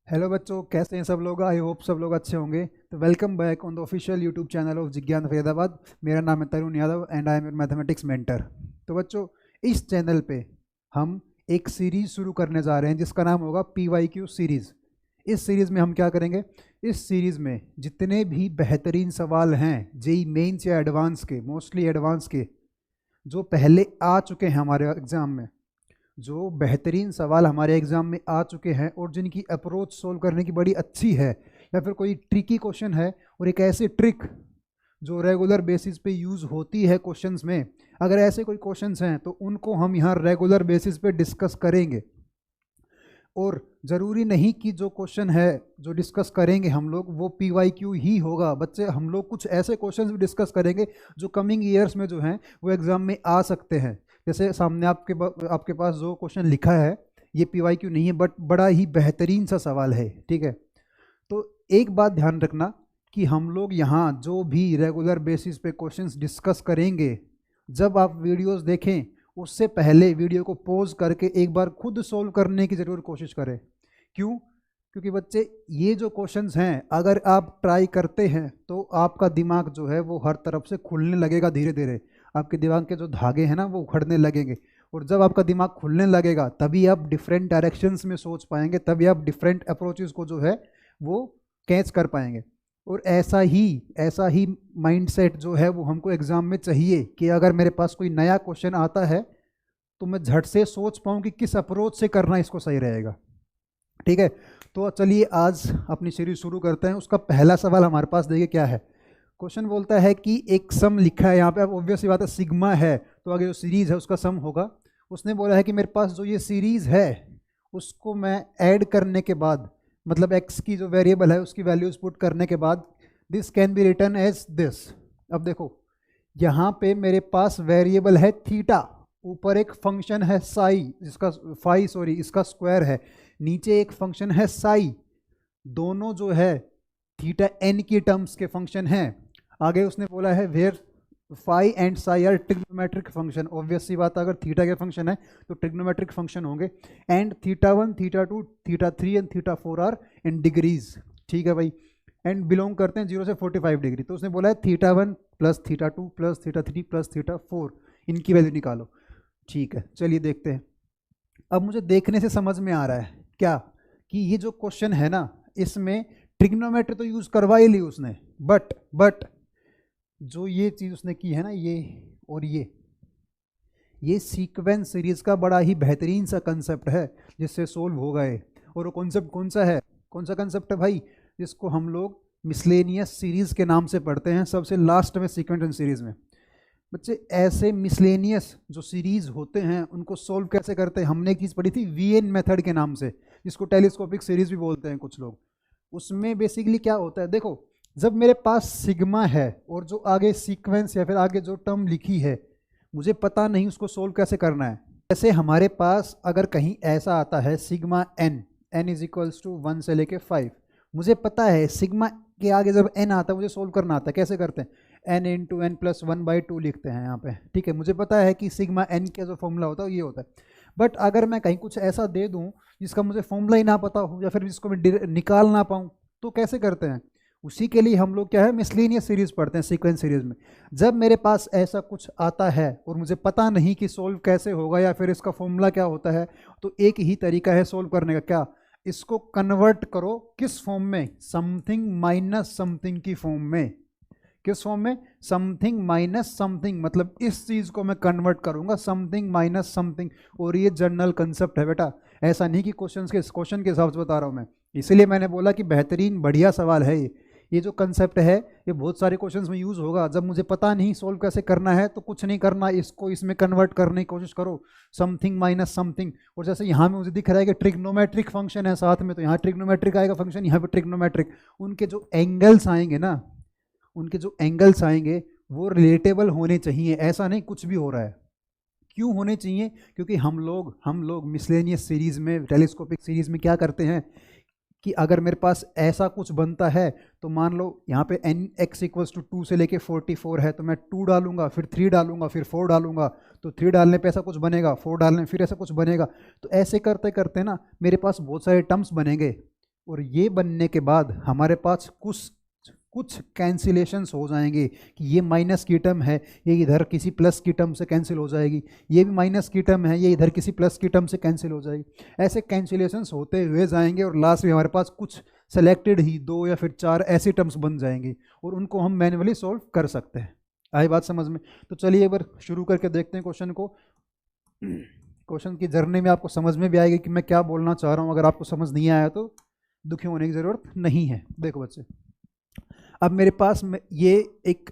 Hello बच्चों, कैसे हैं सब लोग। आई होप सब लोग अच्छे होंगे। तो welcome back on the official YouTube channel of Jigyan Faridabad. मेरा नाम है Tarun Yadav and I am your mathematics mentor. तो बच्चों, इस चैनल पे हम एक सीरीज़ शुरू करने जा रहे हैं जिसका नाम होगा PYQ सीरीज़। इस सीरीज़ में हम क्या करेंगे, इस सीरीज़ में जितने भी बेहतरीन सवाल हैं जेई मेंस या एडवांस के, मोस्टली एडवांस के, जो पहले आ चुके हैं हमारे एग्ज़ाम में, जो बेहतरीन सवाल हमारे एग्ज़ाम में आ चुके हैं और जिनकी अप्रोच सोल्व करने की बड़ी अच्छी है, या फिर कोई ट्रिकी क्वेश्चन है और एक ऐसी ट्रिक जो रेगुलर बेसिस पे यूज़ होती है क्वेश्चंस में, अगर ऐसे कोई क्वेश्चंस हैं तो उनको हम यहाँ रेगुलर बेसिस पे डिस्कस करेंगे। और ज़रूरी नहीं कि जो क्वेश्चन है जो डिस्कस करेंगे हम लोग वो PYQ ही होगा। बच्चे, हम लोग कुछ ऐसे क्वेश्चंस भी डिस्कस करेंगे जो कमिंग ईयर्स में जो हैं वो एग्ज़ाम में आ सकते हैं। जैसे सामने आपके पास जो क्वेश्चन लिखा है ये PYQ नहीं है, बट बड़ा ही बेहतरीन सा सवाल है, ठीक है। तो एक बात ध्यान रखना कि हम लोग यहाँ जो भी रेगुलर बेसिस पे क्वेश्चंस डिस्कस करेंगे, जब आप वीडियोस देखें उससे पहले वीडियो को पॉज करके एक बार खुद सोल्व करने की ज़रूर कोशिश करें। क्यों? क्योंकि बच्चे, ये जो क्वेश्चंस हैं अगर आप ट्राई करते हैं तो आपका दिमाग जो है वो हर तरफ से खुलने लगेगा। धीरे धीरे आपके दिमाग के जो धागे हैं ना वो उखड़ने लगेंगे, और जब आपका दिमाग खुलने लगेगा तभी आप डिफरेंट डायरेक्शंस में सोच पाएंगे, तभी आप डिफरेंट अप्रोचेस को जो है वो कैच कर पाएंगे। और ऐसा ही माइंडसेट जो है वो हमको एग्ज़ाम में चाहिए कि अगर मेरे पास कोई नया क्वेश्चन आता है तो मैं झट से सोच पाऊँ कि किस अप्रोच से करना इसको सही रहेगा, ठीक है। तो चलिए आज अपनी सीरीज शुरू करते हैं। उसका पहला सवाल हमारे पास देखिए क्या है। क्वेश्चन बोलता है कि एक सम लिखा है यहाँ पे। अब ऑब्वियस सी बात है, सिग्मा है तो आगे जो सीरीज़ है उसका सम होगा। उसने बोला है कि मेरे पास जो ये सीरीज़ है उसको मैं ऐड करने के बाद, मतलब x की जो वेरिएबल है उसकी वैल्यूज पुट करने के बाद, this can be return as this. अब देखो, यहाँ पे मेरे पास वेरिएबल है थीटा, ऊपर एक फंक्शन है साई जिसका इसका स्क्वायर है, नीचे एक फंक्शन है साई, दोनों जो है थीटा n की टर्म्स के फंक्शन हैं। आगे उसने बोला है where phi and psi are trigonometric function. Obvious सी बात है, अगर थीटा के फंक्शन है तो ट्रिग्नोमेट्रिक फंक्शन होंगे। And theta 1, theta 2, theta 3 and theta 4 are in degrees, ठीक है भाई। एंड बिलोंग करते हैं 0 से 45 डिग्री। तो उसने बोला है theta 1 plus theta 2 plus theta 3 plus theta 4, इनकी वैल्यू निकालो। ठीक है, चलिए देखते हैं। अब मुझे देखने से समझ में आ रहा है क्या कि ये जो क्वेश्चन है ना इसमें ट्रिग्नोमेट्री तो यूज़ करवा ही ली उसने, बट जो ये चीज़ उसने की है ना, ये और ये सीक्वेंस सीरीज का बड़ा ही बेहतरीन सा कंसेप्ट है जिससे सोल्व हो गए। और वो कॉन्सेप्ट कौन सा है, कौन सा कंसेप्ट है भाई, जिसको हम लोग मिसलेनियस सीरीज के नाम से पढ़ते हैं सबसे लास्ट में सीक्वेंस सीरीज में। बच्चे, ऐसे मिसलेनियस जो सीरीज होते हैं उनको सोल्व कैसे करते हैं, हमने एक चीज़ पढ़ी थी VN मेथड के नाम से, जिसको टेलीस्कोपिक सीरीज भी बोलते हैं कुछ लोग। उसमें बेसिकली क्या होता है, देखो, जब मेरे पास सिग्मा है और जो आगे सीक्वेंस या फिर आगे जो टर्म लिखी है मुझे पता नहीं उसको सोल्व कैसे करना है। जैसे हमारे पास अगर कहीं ऐसा आता है sigma n is equals to 1 से लेके 5, मुझे पता है सिग्मा के आगे जब n आता है मुझे सोल्व करना आता है। कैसे करते हैं, n इंटू n प्लस 1/2 लिखते हैं यहाँ पे, ठीक है। मुझे पता है कि सिग्मा n का जो फॉर्मूला होता है ये होता है। बट अगर मैं कहीं कुछ ऐसा दे दूँ जिसका मुझे फॉर्मूला ही ना पता हो या फिर जिसको मैं निकाल ना पाऊँ, तो कैसे करते हैं, उसी के लिए हम लोग क्या है मिसलेनियस सीरीज पढ़ते हैं सीक्वेंस सीरीज में। जब मेरे पास ऐसा कुछ आता है और मुझे पता नहीं कि सोल्व कैसे होगा या फिर इसका फॉर्मूला क्या होता है, तो एक ही तरीका है सोल्व करने का, क्या, इसको कन्वर्ट करो किस फॉर्म में, समथिंग माइनस समथिंग की फॉर्म में। किस फॉर्म में, समथिंग माइनस समथिंग, मतलब इस चीज़ को मैं कन्वर्ट करूंगा समथिंग माइनस समथिंग। और ये जनरल कंसेप्ट है बेटा, ऐसा नहीं कि क्वेश्चन के हिसाब से बता रहा हूँ मैं। इसीलिए मैंने बोला कि बेहतरीन बढ़िया सवाल है ये जो कंसेप्ट है ये बहुत सारे क्वेश्चंस में यूज़ होगा। जब मुझे पता नहीं सोल्व कैसे करना है तो कुछ नहीं करना, इसको इसमें कन्वर्ट करने की कोशिश करो, समथिंग माइनस समथिंग। और जैसे यहाँ में मुझे दिख रहा है कि ट्रिग्नोमेट्रिक फंक्शन है साथ में, तो यहाँ ट्रिग्नोमेट्रिक आएगा फंक्शन, यहाँ पे ट्रिग्नोमेट्रिक। उनके जो एंगल्स आएंगे ना, उनके जो एंगल्स आएंगे वो रिलेटेबल होने चाहिए। ऐसा नहीं कुछ भी हो रहा है। क्यों होने चाहिए, क्योंकि हम लोग मिसलेनियस सीरीज में, टेलीस्कोपिक सीरीज में क्या करते हैं कि अगर मेरे पास ऐसा कुछ बनता है तो मान लो यहाँ पे n(x = 2 से लेके 44 है, तो मैं 2 डालूंगा, फिर 3 डालूंगा, फिर 4 डालूंगा, तो 3 डालने पे ऐसा कुछ बनेगा, 4 डालने फिर ऐसा कुछ बनेगा। तो ऐसे करते करते ना मेरे पास बहुत सारे टर्म्स बनेंगे। और ये बनने के बाद हमारे पास कुछ कैंसिलेशंस हो जाएंगे कि ये माइनस की टर्म है, ये इधर किसी प्लस की टर्म से कैंसिल हो जाएगी, ये भी माइनस की टर्म है, ये इधर किसी प्लस की टर्म से कैंसिल हो जाएगी। ऐसे कैंसिलेशंस होते हुए जाएंगे और लास्ट में हमारे पास कुछ सेलेक्टेड ही 2 या फिर 4 ऐसी टर्म्स बन जाएंगी और उनको हम मैन्युअली सॉल्व कर सकते हैं। आई बात समझ में? तो चलिए एक बार शुरू करके देखते हैं क्वेश्चन को। क्वेश्चन की जर्नी में आपको समझ में भी आएगी कि मैं क्या बोलना चाह रहा हूँ। अगर आपको समझ नहीं आया तो दुखी होने की ज़रूरत नहीं है। देखो बच्चे, अब मेरे पास ये एक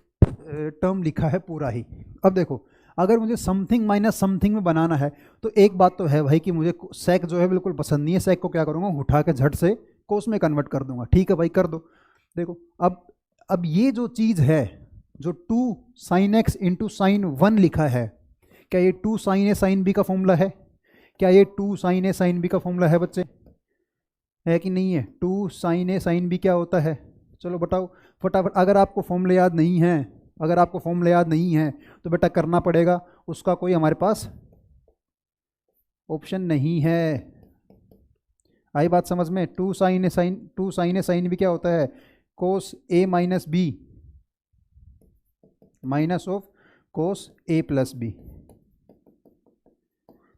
टर्म लिखा है पूरा ही। अब देखो, अगर मुझे समथिंग माइनस समथिंग में बनाना है तो एक बात तो है भाई कि मुझे सेक जो है बिल्कुल पसंद नहीं है। सेक को क्या करूँगा, उठा के झट से कोस में कन्वर्ट कर दूंगा। ठीक है भाई, कर दो। देखो अब ये जो चीज़ है, जो 2 sin x इंटू साइन 1 लिखा है, क्या ये 2 sin a sin b का फॉर्मूला है? क्या ये 2 sin a sin b का फॉर्मूला है बच्चे? है कि नहीं है? 2 sin a sin b क्या होता है? चलो बताओ फटाफट। अगर आपको फॉर्मूले याद नहीं है, अगर आपको फॉर्मूले याद नहीं है तो बेटा करना पड़ेगा, उसका कोई हमारे पास ऑप्शन नहीं है। आई बात समझ में? 2 sin a sin b क्या होता है? Cos a minus B minus of cos a plus B.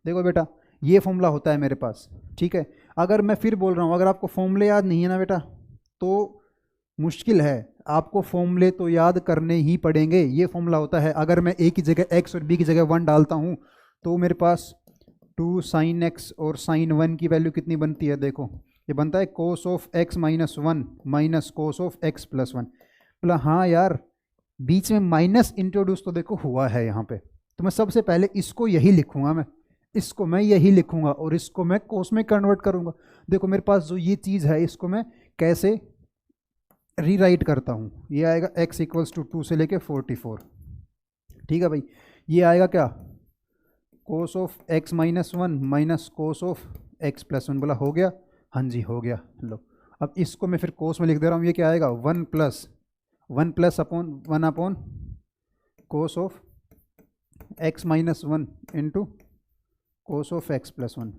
देखो बेटा, ये फॉर्मूला होता है मेरे पास। ठीक है, अगर मैं फिर बोल रहा हूँ, अगर आपको फॉर्मूले याद नहीं है ना बेटा तो मुश्किल है, आपको फॉर्मूले तो याद करने ही पड़ेंगे। ये फॉर्मूला होता है, अगर मैं a की जगह x और b की जगह 1 डालता हूँ तो मेरे पास 2 sin x और sin 1 की वैल्यू कितनी बनती है? देखो ये बनता है cos of x minus 1 minus cos of x plus 1। बोला हाँ यार, बीच में माइनस इंट्रोड्यूस तो देखो हुआ है यहाँ पे, तो मैं सबसे पहले इसको यही लिखूंगा, इसको मैं यही लिखूंगा और इसको मैं कोस में कन्वर्ट करूंगा। देखो मेरे पास जो ये चीज़ है, इसको मैं कैसे रीराइट करता हूँ। ये आएगा x इक्वल्स टू 2 से लेके 44। ठीक है भाई, ये आएगा क्या? कोस of x minus 1 minus cos of x plus 1। बोला हो गया? हाँ जी हो गया। लो अब इसको मैं फिर कोस में लिख दे रहा हूँ। ये क्या आएगा? 1 plus upon 1 upon cos of x minus 1 into cos of x plus 1।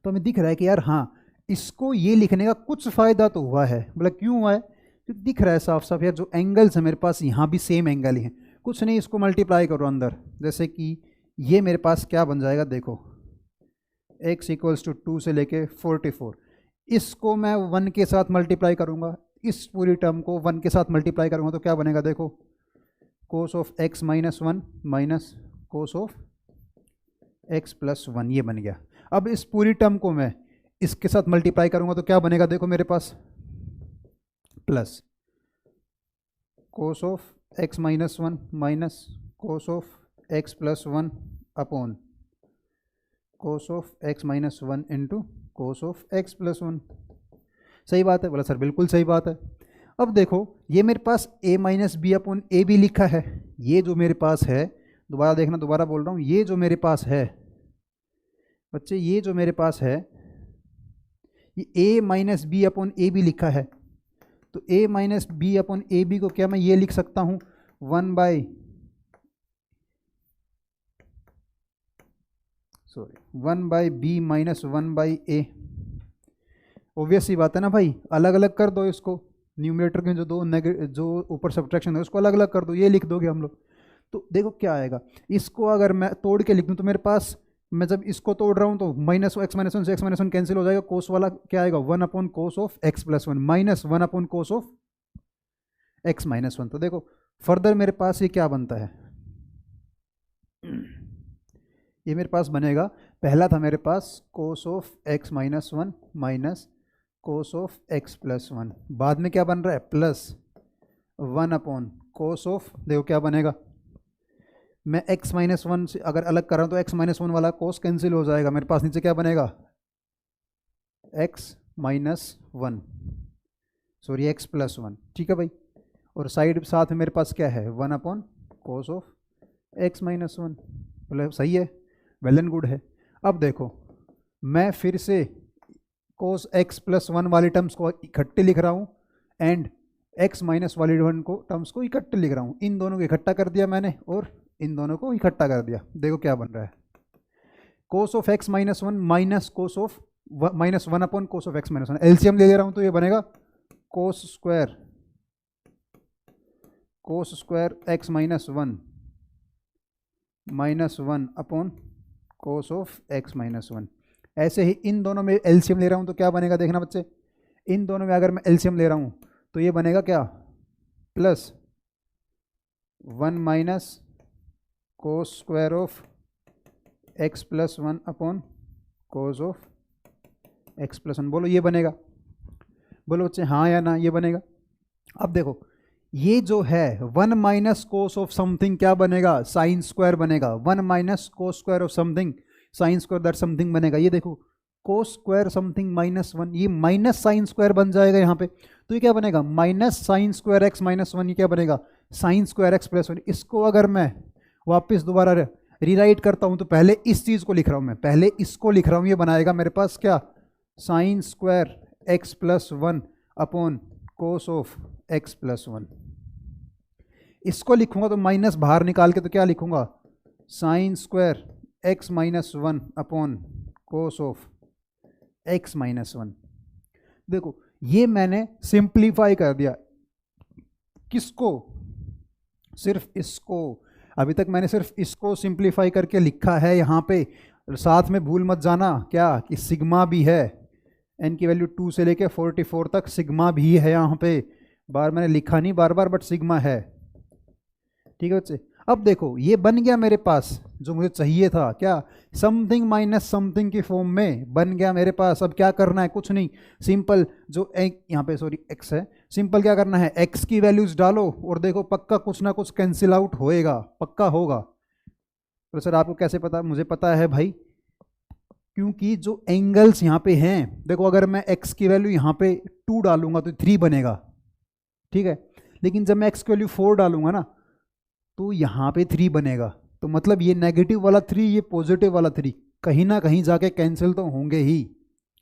तो हमें दिख रहा है कि यार हाँ, इसको ये लिखने का कुछ फ़ायदा तो हुआ है। बोला क्यों हुआ है? तो दिख रहा है साफ साफ यार, जो एंगल्स है मेरे पास यहाँ भी सेम एंगल ही हैं। कुछ नहीं, इसको मल्टीप्लाई करो अंदर, जैसे कि ये मेरे पास क्या बन जाएगा, देखो x इक्वल्स टू 2 से लेके 44। इसको मैं 1 के साथ मल्टीप्लाई करूँगा, इस पूरी टर्म को 1 के साथ मल्टीप्लाई करूँगा तो क्या बनेगा? देखो कोस of x minus 1 minus cos of x plus 1, ये बन गया। अब इस पूरी टर्म को मैं इसके साथ मल्टीप्लाई करूंगा तो क्या बनेगा? देखो मेरे पास plus cos of x minus 1 minus cos of x plus 1 upon cos of x minus 1 into cos of x plus 1। सही बात है? बोला सर बिल्कुल सही बात है। अब देखो ये मेरे पास a minus B upon A B लिखा है। ये जो मेरे पास है, दोबारा देखना, दोबारा बोल रहा हूँ, ये जो मेरे पास है बच्चे, ये जो मेरे पास है, ये a minus B upon A B लिखा है। तो a minus B upon A B को क्या मैं ये लिख सकता हूँ? 1 by B minus 1 by A. Obvious सी बात है ना भाई, अलग अलग कर दो इसको। न्यूमरेटर के जो ऊपर सब्ट्रैक्शन है उसको अलग अलग कर दो, ये लिख दोगे हम लोग। तो देखो क्या आएगा, इसको अगर मैं तोड़ के लिख दूँ तो मेरे पास, मैं जब इसको तोड़ रहा हूँ तो माइनस x माइनस 1 से x माइनस 1 कैंसिल हो जाएगा। कोस वाला क्या आएगा? 1 upon cos of x plus 1 minus 1 upon cos of x minus 1। तो देखो फर्दर मेरे पास ये क्या बनता है, ये मेरे पास बनेगा, पहला था मेरे पास cos of x minus 1 minus cos of x plus 1। बाद में क्या बन रहा है? प्लस 1 अपॉन कोस ऑफ, देखो क्या बनेगा, मैं x माइनस 1 से अगर अलग कर रहा हूँ तो x माइनस 1 वाला कोस कैंसिल हो जाएगा। मेरे पास नीचे क्या बनेगा? x minus 1, sorry x plus 1। ठीक है भाई, और साइड साथ में मेरे पास क्या है? 1 upon cos of x minus 1। बोले सही है, वेल एंड गुड है। अब देखो मैं फिर से कोस x प्लस 1 वाली टर्म्स को इकट्ठे लिख रहा हूँ एंड x माइनस वाली टर्म्स को इकट्ठे लिख रहा हूँ। इन दोनों को इकट्ठा कर दिया मैंने और इन दोनों को इकट्ठा कर दिया। देखो क्या बन रहा है, कोस of x minus 1 minus cos of minus one upon cos of x minus one, LCM ले रहा हूँ तो ये बनेगा cos square x minus one upon cos of x minus one. ऐसे ही इन दोनों में एलसीएम ले रहा हूँ तो क्या बनेगा देखना बच्चे, इन दोनों में अगर मैं एलसीएम ले रहा हूँ तो ये बनेगा क्या, plus one minus cos square of x plus one upon cos of x plus one. बोलो ये बनेगा, बोलो बच्चे हाँ या ना, ये बनेगा। अब देखो ये जो है one minus cos of something क्या बनेगा, साइन स्क्वायर बनेगा। One minus cos square of something sine square that something बनेगा। ये देखो cos square something minus one, ये माइनस साइन स्क्वायर बन जाएगा यहाँ पे, तो ये क्या बनेगा minus sine square x minus one, ये क्या बनेगा sine square x plus one. इसको अगर मैं वापस दोबारा रीराइट करता हूँ तो पहले इस चीज़ को लिख रहा हूँ मैं, पहले इसको लिख रहा हूँ, ये बनाएगा मेरे पास क्या sine square x plus one upon cos of x plus one. इसको लिखूंगा तो माइनस बाहर निकाल के तो क्या लिखूंगा sine square x minus one upon cos of x minus one. देखो ये मैंने सिंप्लीफाई कर दिया, किसको, सिर्फ इसको। अभी तक मैंने सिर्फ इसको सिंप्लीफाई करके लिखा है यहाँ पे। साथ में भूल मत जाना क्या कि सिग्मा भी है, एन की वैल्यू 2 से लेके 44 तक सिग्मा भी है यहाँ पे। बार मैंने लिखा नहीं बार बार, बट सिग्मा है, ठीक है बच्चे। अब देखो ये बन गया मेरे पास जो मुझे चाहिए था, क्या समथिंग माइनस समथिंग की फॉर्म में बन गया मेरे पास। अब क्या करना है, कुछ नहीं, सिंपल जो यहाँ पे सॉरी एक्स है, सिंपल क्या करना है एक्स की वैल्यूज डालो और देखो पक्का कुछ ना कुछ कैंसिल आउट होएगा, पक्का होगा। तो सर आपको कैसे पता, मुझे पता है भाई, क्योंकि जो एंगल्स यहाँ पे हैं, देखो अगर मैं x की वैल्यू यहाँ पे 2 डालूंगा तो 3 बनेगा, ठीक है। लेकिन जब मैं x की वैल्यू 4 डालूंगा ना तो यहाँ पे 3 बनेगा। तो मतलब ये नेगेटिव वाला 3, ये पॉजिटिव वाला 3 कहीं ना कहीं जाके कैंसिल तो होंगे ही।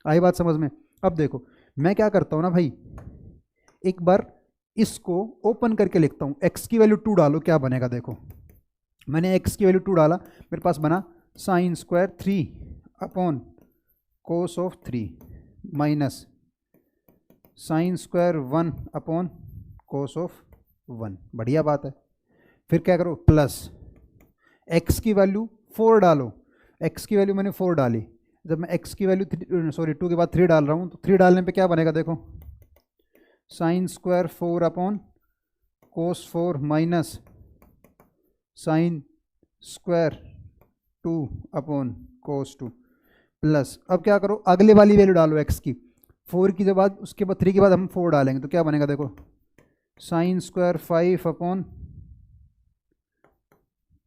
आई बात समझ में। अब देखो मैं क्या करता हूँ ना भाई, एक बार इसको ओपन करके लिखता हूँ। x की वैल्यू 2 डालो, क्या बनेगा देखो, मैंने x की वैल्यू 2 डाला, मेरे पास बना sine square 3 upon cos of 3 minus sine square 1 upon cos of 1। बढ़िया बात है। फिर क्या करो प्लस x की वैल्यू 4 डालो, x की वैल्यू मैंने 4 डाली, जब मैं x की वैल्यू 2 के बाद 3 डाल रहा हूँ तो 3 डालने पे क्या बनेगा देखो साइन स्क्वायर 4 अपॉन कोस 4 माइनस साइन स्क्वायर 2 अपॉन कोस 2 प्लस, अब क्या करो अगले वाली वैल्यू डालो x की, 4 की बाद उसके बाद 3 के बाद हम 4 डालेंगे तो क्या बनेगा देखो साइन स्क्वायर 5 अपॉन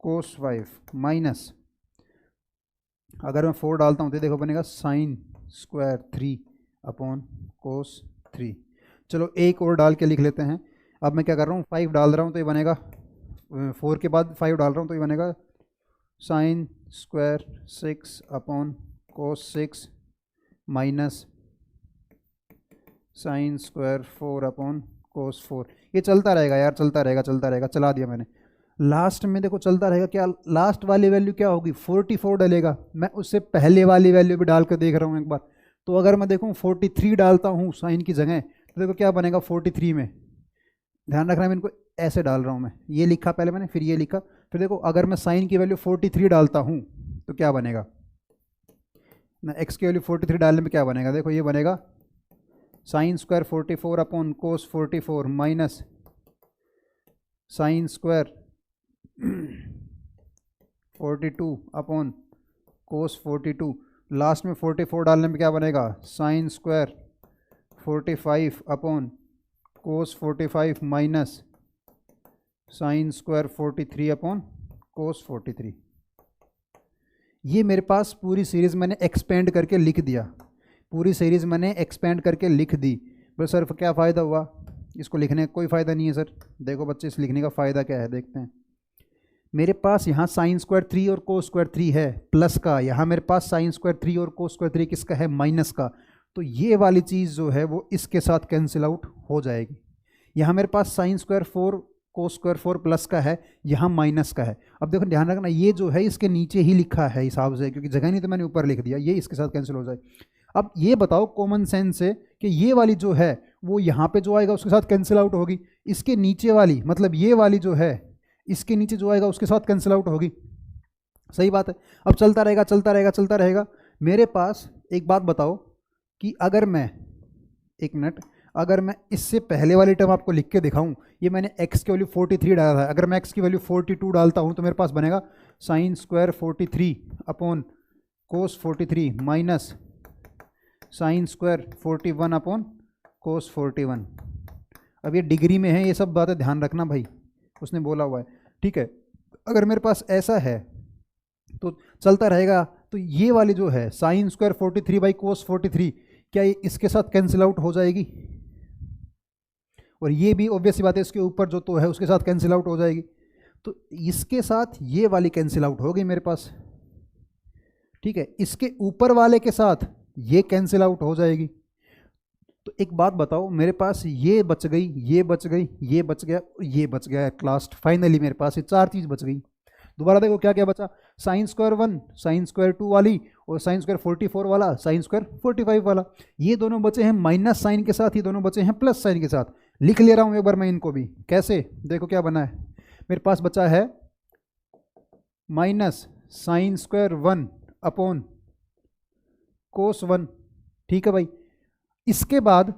कोस 5 माइनस, अगर मैं 4 डालता हूँ तो देखो बनेगा साइन स्क्वायर 3 अपॉन कोस 3। चलो एक और डाल के लिख लेते हैं। अब मैं क्या कर रहा हूँ 5 डाल रहा हूँ तो ये बनेगा, 4 के बाद 5 डाल रहा हूँ तो ये बनेगा साइन स्क्वायर 6 अपॉन कोस 6 माइनस साइन स्क्वायर 4 अपॉन कोस 4। ये चलता रहेगा यार, चलता रहेगा चलता रहेगा, चला दिया मैंने। लास्ट में देखो चलता रहेगा, क्या लास्ट वाली वैल्यू क्या होगी 44 डलेगा। मैं उससे पहले वाली वैल्यू भी डाल कर देख रहा हूँ एक बार, तो अगर मैं देखूँ 43 डालता हूँ साइन की जगह तो देखो क्या बनेगा 43 में, ध्यान रखना मैं इनको ऐसे डाल रहा हूँ, मैं ये लिखा पहले मैंने फिर ये लिखा, फिर देखो अगर मैं साइन की वैल्यू 43 डालता हूँ तो क्या बनेगा, ना एक्स की वैल्यू 43 डालने में क्या बनेगा देखो ये बनेगा साइन स्क्वायर 44 अपॉन कोस 44 माइनस साइन स्क्वायर 42 अपॉन कोस 42, लास्ट में 44 डालने में क्या बनेगा साइन स्क्वायर 45 अपॉन कोस 45 माइनस साइन स्क्वायर 43 अपॉन कोस 43। ये मेरे पास पूरी सीरीज़ मैंने एक्सपेंड करके लिख दिया, पूरी सीरीज़ मैंने एक्सपेंड करके लिख दी। बस सर क्या फ़ायदा हुआ, इसको लिखने का कोई फ़ायदा नहीं है सर। देखो बच्चे इस लिखने का फ़ायदा क्या है देखते हैं। मेरे पास यहाँ साइन स्क्वायर 3 और कोस स्क्वायर 3 है प्लस का, यहाँ मेरे पास साइन स्क्वायर 3 और कोस स्क्वायर 3 किसका है माइनस का, तो ये वाली चीज़ जो है वो इसके साथ कैंसिल आउट हो जाएगी। यहाँ मेरे पास sine square 4 cos square 4 plus का है, यहाँ माइनस का है। अब देखो ध्यान रखना ये जो है इसके नीचे ही लिखा है हिसाब से, क्योंकि जगह नहीं तो मैंने ऊपर लिख दिया, ये इसके साथ कैंसिल हो जाए। अब ये बताओ कॉमन सेंस से कि ये वाली जो है वो यहाँ पे जो आएगा उसके साथ कैंसिल आउट होगी, इसके नीचे वाली मतलब ये वाली जो है इसके नीचे जो आएगा उसके साथ कैंसिल आउट होगी। सही बात है। अब चलता रहेगा चलता रहेगा चलता रहेगा। मेरे पास एक बात बताओ कि अगर मैं, एक मिनट, अगर मैं इससे पहले वाली टर्म आपको लिख के दिखाऊं, ये मैंने x की वैल्यू 43 डाला था, अगर मैं x की वैल्यू 42 डालता हूं तो मेरे पास बनेगा साइन स्क्वायर 43 अपॉन कोस 43 माइनस साइन स्क्वायर 41 अपॉन कोस 41। अब ये डिग्री में है, ये सब बातें ध्यान रखना भाई, उसने बोला हुआ है, ठीक है। अगर मेरे पास ऐसा है तो चलता रहेगा, तो ये वाली जो है साइन स्क्वायर 43 बाई कोस 43 क्या ये इसके साथ कैंसिल आउट हो जाएगी, और ये भी ऑब्वियस सी बात है इसके ऊपर जो तो है उसके साथ कैंसिल आउट हो जाएगी, तो इसके साथ ये वाली कैंसिल आउट हो गई मेरे पास, ठीक है। इसके ऊपर वाले के साथ ये कैंसिल आउट हो जाएगी। तो एक बात बताओ, मेरे पास ये बच गई, ये बच गई, ये बच गया, ये बच गया एट लास्ट, फाइनली मेरे पास ये चार चीज़ बच गई। दोबारा देखो क्या क्या बचा, साइन स्क्वायर 1, साइन स्क्वायर 2 वाली, और साइन स्क्वायर 44 वाला, साइन स्क्वायर 45 वाला। ये दोनों बचे हैं माइनस साइन के साथ, ये दोनों बचे हैं प्लस साइन के साथ। लिख ले रहा हूँ एक बार मैं इनको भी, कैसे, देखो क्या बना है। मेरे पास बचा है माइनस साइन स्क्वायर 1 अपॉन कोस 1, ठीक है भाई। इसके बाद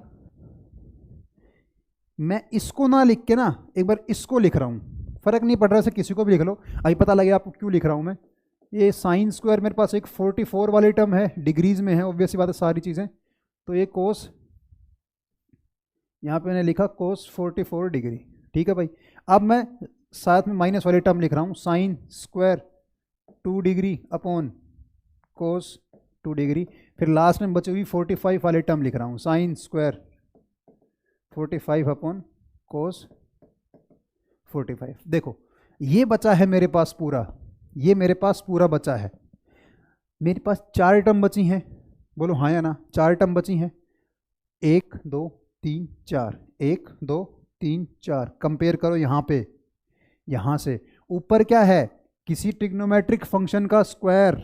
मैं इसको ना लिख के ना एक बार इसको लिख रहा हूँ, फर्क नहीं पड़ रहा है, किसी को भी लिख लो, अभी पता लगेगा आपको क्यों लिख रहा हूँ मैं। ये साइन स्क्वायर मेरे पास एक 44 वाली टर्म है, डिग्रीज में है ऑब्वियस बात है सारी चीज़ें, तो ये कोस, यहाँ पे मैंने लिखा कोस 44 डिग्री, ठीक है भाई। अब मैं साथ में माइनस वाली टर्म लिख रहा हूँ, साइन स्क्वायर 2 डिग्री अपॉन कोस 2 डिग्री, फिर लास्ट में बची हुई 45 वाली टर्म लिख रहा हूँ, साइन स्क्वायर 45 अपॉन कोस 45। देखो ये बचा है मेरे पास पूरा, ये मेरे पास पूरा बचा है। मेरे पास चार टर्म बची हैं, बोलो हाँ या ना, चार टर्म बची हैं, 1 2 3 4, 1 2 3 4। कंपेयर करो यहाँ पे, यहाँ से ऊपर क्या है, किसी ट्रिग्नोमेट्रिक फंक्शन का स्क्वायर,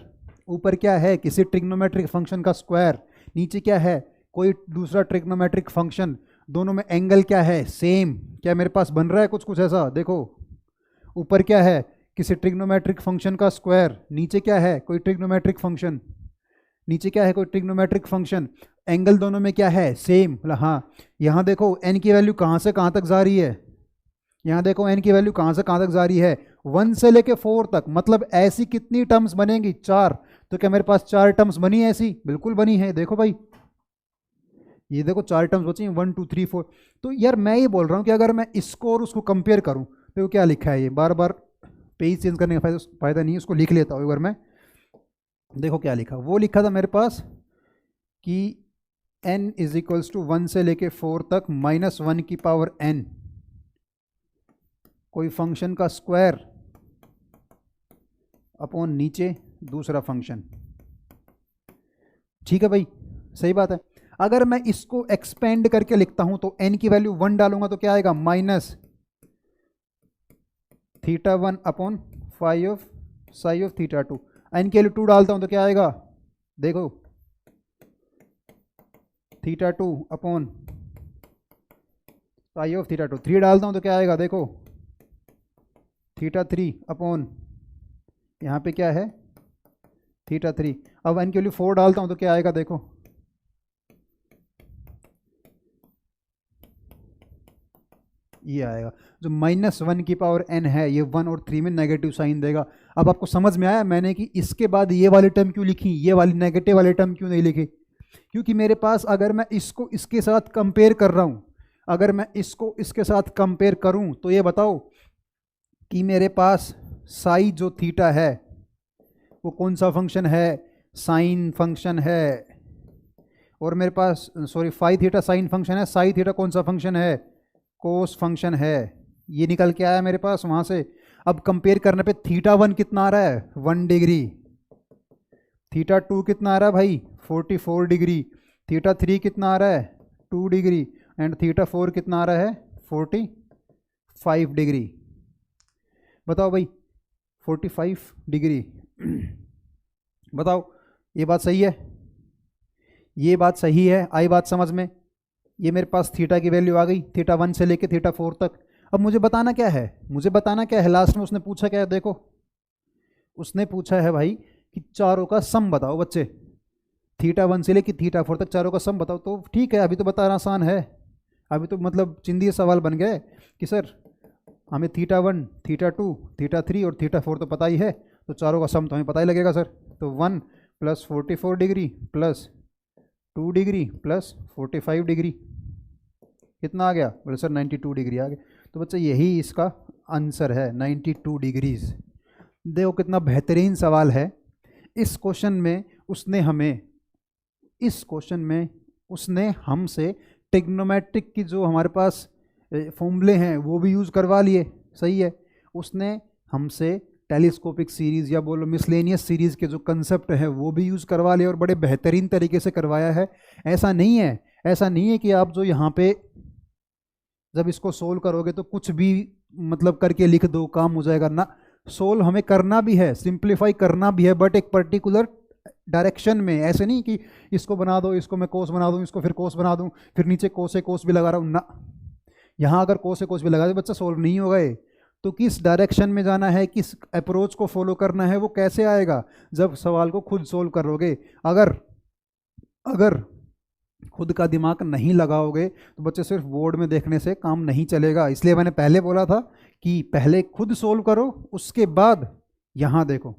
ऊपर क्या है, किसी ट्रिग्नोमेट्रिक फंक्शन का स्क्वायर, नीचे क्या है, कोई दूसरा ट्रिग्नोमेट्रिक फंक्शन, दोनों में एंगल क्या है, सेम। क्या मेरे पास बन रहा है कुछ कुछ ऐसा, देखो ऊपर क्या है, किसी ट्रिग्नोमेट्रिक फंक्शन का स्क्वायर, नीचे क्या है, कोई ट्रिग्नोमेट्रिक फंक्शन, नीचे क्या है, कोई ट्रिग्नोमेट्रिक फंक्शन, एंगल दोनों में क्या है, सेम। मतलब हाँ, यहाँ देखो एन की वैल्यू कहाँ से कहाँ तक जा रही है, यहाँ देखो एन की वैल्यू कहाँ से कहाँ तक जा रही है, 1 से लेके 4 तक, मतलब ऐसी कितनी टर्म्स बनेंगी, 4। तो क्या मेरे पास 4 टर्म्स बनी है, ऐसी बिल्कुल बनी है। देखो भाई ये देखो 4 टर्म्स बची हैं, 1 2 3 4। तो यार मैं ये बोल रहा हूँ कि अगर मैं इसको और उसको कंपेयर करूँ, तो क्या लिखा है, ये बार बार पेज चेंज करने का फायदा नहीं है, उसको लिख लेता हूँ एक बार मैं। देखो क्या लिखा, वो लिखा था मेरे पास कि n इज इक्वल्स टू 1 से लेके 4 तक माइनस 1 की पावर n, कोई फंक्शन का स्क्वायर अपॉन नीचे दूसरा फंक्शन, ठीक है भाई, सही बात है। अगर मैं इसको एक्सपेंड करके लिखता हूं तो n की वैल्यू 1 डालूंगा तो क्या आएगा, minus theta 1 upon five sigh of theta 2। n की वैल्यू 2 डालता हूं तो क्या आएगा, देखो theta 2 upon sigh of theta 2। 3 डालता हूं तो क्या आएगा, देखो थीटा 3 अपॉन यहाँ पे क्या है, थीटा 3। अब n की वैल्यू 4 डालता हूं तो क्या आएगा, देखो ये आएगा, जो माइनस 1 की पावर n है, ये 1 और 3 में नेगेटिव साइन देगा। अब आपको समझ में आया मैंने कि इसके बाद ये वाली टर्म क्यों लिखी, ये वाली नेगेटिव वाली टर्म क्यों नहीं लिखी, क्योंकि मेरे पास अगर मैं इसको इसके साथ कंपेयर कर रहा हूँ, अगर मैं इसको इसके साथ कंपेयर करूँ तो ये बताओ कि मेरे पास साई जो थीटा है वो कौन सा फंक्शन है, साइन फंक्शन है, और मेरे पास sorry phi theta sine function है, साई थीटा कौन सा फंक्शन है, कोस फंक्शन है। ये निकल के आया मेरे पास वहाँ से। अब कंपेयर करने पे थीटा 1 कितना आ रहा है, 1 डिग्री, थीटा 2 कितना आ रहा है भाई, 44 डिग्री, थीटा 3 कितना आ रहा है, 2 डिग्री, एंड थीटा 4 कितना आ रहा है, 45 डिग्री। बताओ भाई 45 डिग्री बताओ ये बात सही है, ये बात सही है, आई बात समझ में। ये मेरे पास थीटा की वैल्यू आ गई, थीटा 1 से लेके थीटा 4 तक। अब मुझे बताना क्या है, मुझे बताना क्या है, लास्ट में उसने पूछा क्या है, देखो उसने पूछा है भाई कि चारों का सम बताओ बच्चे, थीटा 1 से लेके थीटा 4 तक चारों का सम बताओ। तो ठीक है, अभी तो बताना आसान है, अभी तो मतलब चिंदी सवाल बन गए कि सर हमें थीटा 1, थीटा 2, थीटा 3 और थीटा 4 तो पता ही है, तो चारों का सम तो हमें पता ही लगेगा सर। तो 1 + 44 degree plus 2 degree plus 45 degree कितना आ गया, बोले सर 92 डिग्री आ गया। तो बच्चा यही इसका आंसर है, 92 डिग्रीज। देखो कितना बेहतरीन सवाल है। इस क्वेश्चन में उसने हमें, इस क्वेश्चन में उसने हमसे टिग्नोमेट्रिक की जो हमारे पास फॉर्मूले हैं वो भी यूज़ करवा लिए, सही है। उसने हमसे टेलीस्कोपिक सीरीज़ या बोलो मिसलेनियस सीरीज़ के जो कंसेप्ट है वो भी यूज़ करवा लिए और बड़े बेहतरीन तरीके से करवाया है। ऐसा नहीं है, ऐसा नहीं है कि आप जो यहाँ पे जब इसको सोल्व करोगे तो कुछ भी मतलब करके लिख दो काम हो जाएगा ना। सोल्व हमें करना भी है, सिंप्लीफाई करना भी है, बट एक पर्टिकुलर डायरेक्शन में। ऐसे नहीं कि इसको बना दो, इसको मैं कोस बना दूं, इसको फिर कोस बना दूं, फिर नीचे कोस से कोस भी लगा रहा हूं ना। यहाँ अगर कोस से कोस भी लगा दे बच्चा सोल्व नहीं होगा ये। तो किस डायरेक्शन में जाना है, किस अप्रोच को फॉलो करना है, वो कैसे आएगा, जब सवाल को खुद सोल्व करोगे। अगर अगर खुद का दिमाग नहीं लगाओगे तो बच्चे सिर्फ बोर्ड में देखने से काम नहीं चलेगा। इसलिए मैंने पहले बोला था कि पहले खुद सोल्व करो, उसके बाद यहाँ देखो,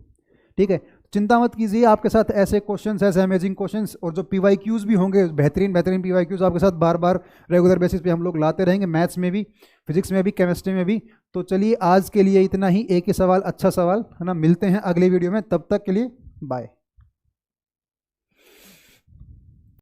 ठीक है। चिंता मत कीजिए, आपके साथ ऐसे क्वेश्चंस, ऐसे अमेजिंग क्वेश्चंस और जो PYQs भी होंगे, बेहतरीन बेहतरीन PYQs आपके साथ बार बार रेगुलर बेसिस पे हम लोग लाते रहेंगे, मैथ्स में भी, फिजिक्स में भी, केमिस्ट्री में भी। तो चलिए आज के लिए इतना ही, एक ही सवाल, अच्छा सवाल है ना। मिलते हैं अगले वीडियो में, तब तक के लिए बाय।